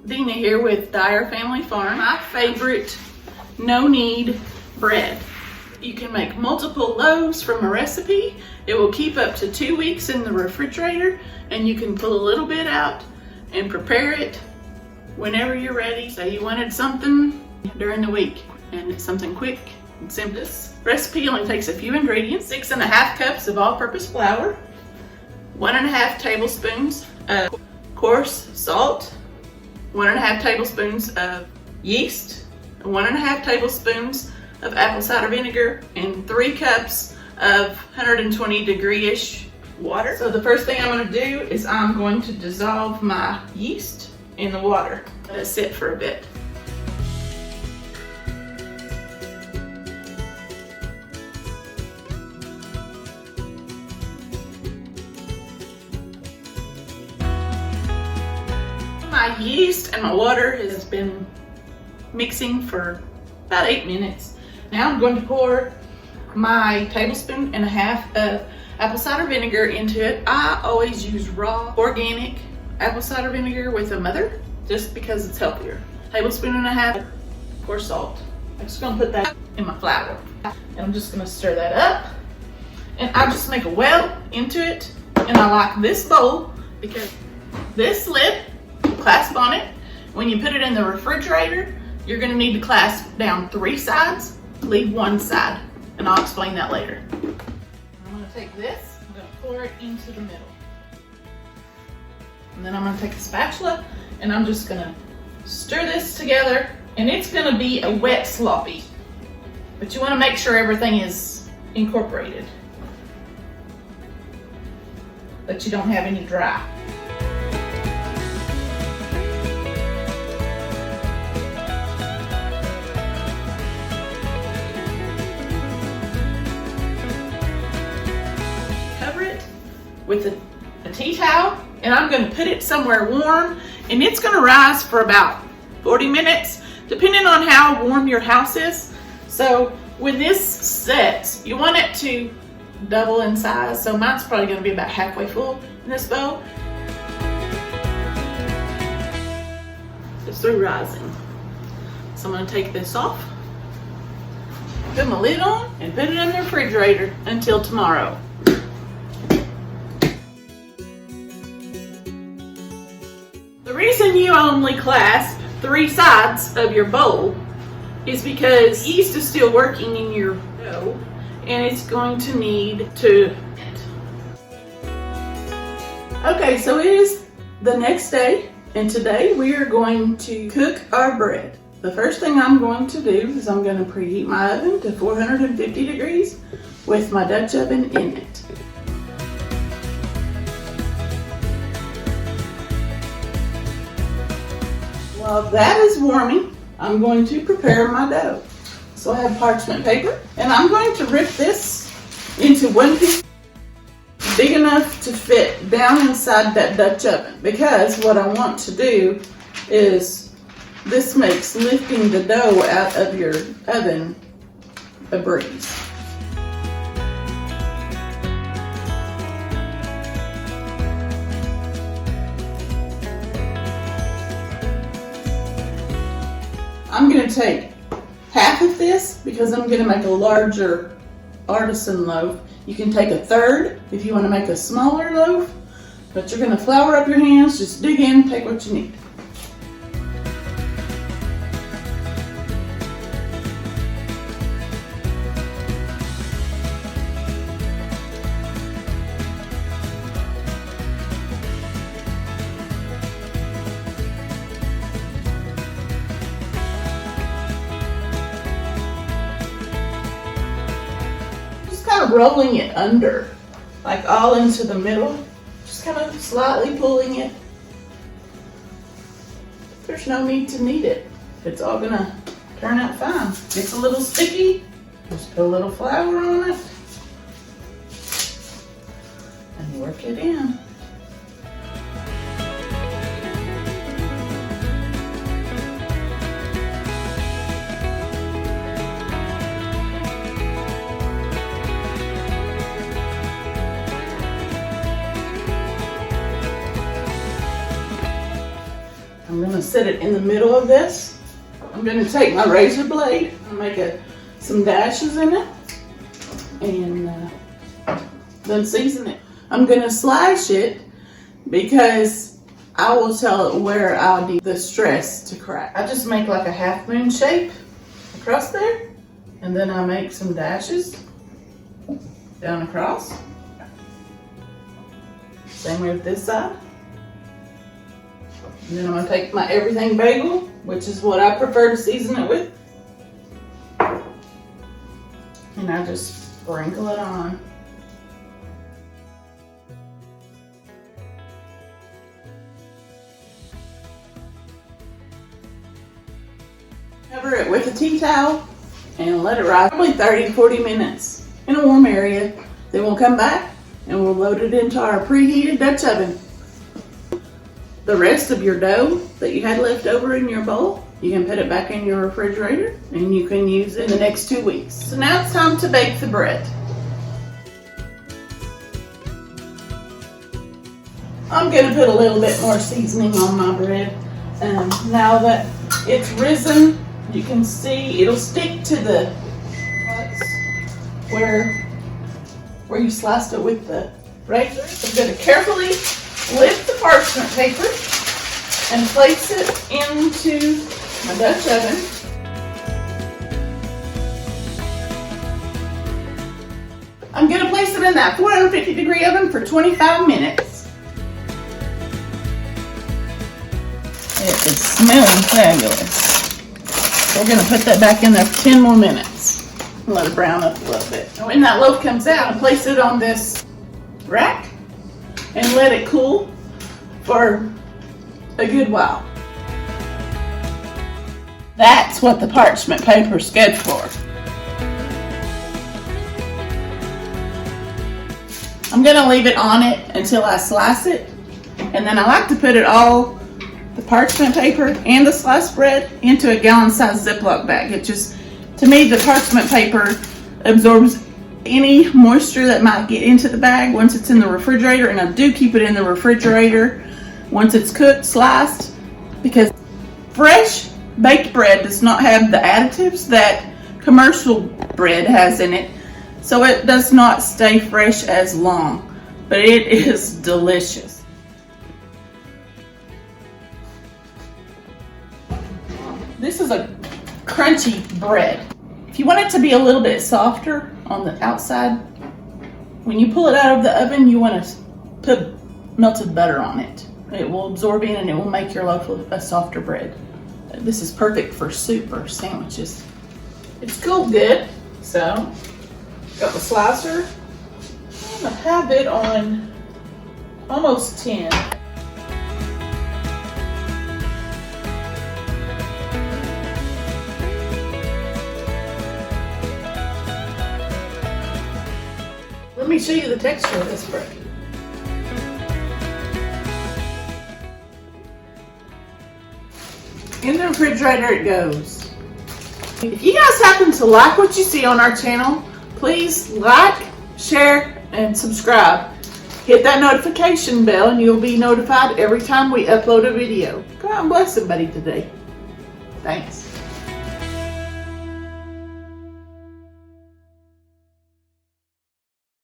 Dina here with Dyer Family Farm. My favorite no-knead bread. You can make multiple loaves from a recipe. It will keep up to 2 weeks in the refrigerator, and you can pull a little bit out and prepare it whenever you're ready. Say you wanted something during the week and it's something quick and simple. This recipe only takes a few ingredients: 6½ cups of all-purpose flour, 1½ tablespoons of coarse salt, 1½ tablespoons of yeast, 1½ tablespoons of apple cider vinegar, and 3 cups of 120-degree-ish water. So the first thing I'm going to do is I'm going to dissolve my yeast in the water. Let it sit for a bit. My yeast and my water has been mixing for about 8 minutes. Now I'm going to pour my 1.5 tablespoons of apple cider vinegar into it. I always use raw organic apple cider vinegar with a mother just because it's healthier. 1.5 tablespoons coarse salt. I'm just going to put that in my flour, and I'm just going to stir that up, and I'll just make a well into it. And I like this bowl because this lid will clasp on it. When you put it in the refrigerator, you're going to need to clasp down 3 sides, leave 1 side, and I'll explain that later. I'm going to take this, I'm going to pour it into the middle. And then I'm going to take a spatula and I'm just going to stir this together, and it's going to be a wet sloppy, but you want to make sure everything is incorporated, that you don't have any dry. With a tea towel, and I'm going to put it somewhere warm, and it's going to rise for about 40 minutes depending on how warm your house is. So when this sets, you want it to double in size, so mine's probably going to be about halfway full in this bowl. It's through rising, so I'm going to take this off, put my lid on, and put it in the refrigerator until tomorrow. The reason you only clasp 3 sides of your bowl is because yeast is still working in your dough, and it's going to need to. Okay, so it is the next day, and today we are going to cook our bread. The first thing I'm going to do is I'm going to preheat my oven to 450 degrees with my Dutch oven in it. While that is warming, I'm going to prepare my dough. So I have parchment paper, and I'm going to rip this into 1 piece big enough to fit down inside that Dutch oven, because what I want to do is this makes lifting the dough out of your oven a breeze. I'm going to take half of this because I'm going to make a larger artisan loaf. You can take 1/3 if you want to make a smaller loaf, but you're going to flour up your hands. Just dig in, take what you need. Rolling it under, like all into the middle, just kind of slightly pulling it. There's no need to knead it. It's all gonna turn out fine. It's a little sticky, just put a little flour on it and work it in. I'm going gonna set it in the middle of this. I'm gonna take my razor blade and make some dashes in it, and then season it. I'm gonna slash it because I will tell it where I'll need the stress to crack. I just make like a half moon shape across there, and then I make some dashes down across. Same way with this side. And then I'm gonna take my everything bagel, which is what I prefer to season it with, and I just sprinkle it on. Cover it with a tea towel and let it rise probably 30 to 40 minutes in a warm area. Then we'll come back and we'll load it into our preheated Dutch oven. The rest of your dough that you had left over in your bowl, you can put it back in your refrigerator and you can use it in the next 2 weeks. So now it's time to bake the bread. I'm gonna put a little bit more seasoning on my bread. Now that it's risen, you can see it'll stick to the parts where you sliced it with the razor. So I'm gonna carefully lift the parchment paper and place it into my Dutch oven. I'm going to place it in that 450-degree oven for 25 minutes. It is smelling fabulous. We're going to put that back in there for 10 more minutes and let it brown up a little bit. And when that loaf comes out, I place it on this rack and let it cool for a good while. That's what the parchment paper's good for. I'm gonna leave it on it until I slice it, and then I like to put the parchment paper and the sliced bread into a gallon-sized Ziploc bag. It just, to me, the parchment paper absorbs any moisture that might get into the bag once it's in the refrigerator, and I do keep it in the refrigerator once it's cooked, sliced, because fresh baked bread does not have the additives that commercial bread has in it, so it does not stay fresh as long, but it is delicious. This is a crunchy bread. If you want it to be a little bit softer on the outside, when you pull it out of the oven, you want to put melted butter on it. It will absorb in and it will make your loaf a softer bread. This is perfect for soup or sandwiches. It's cooled good, so got the slicer. I'm gonna have it on almost 10. Let me show you the texture of this bread. In the refrigerator it goes. If you guys happen to like what you see on our channel, please like, share, and subscribe. Hit that notification bell and you'll be notified every time we upload a video. Go out and bless somebody today. Thanks.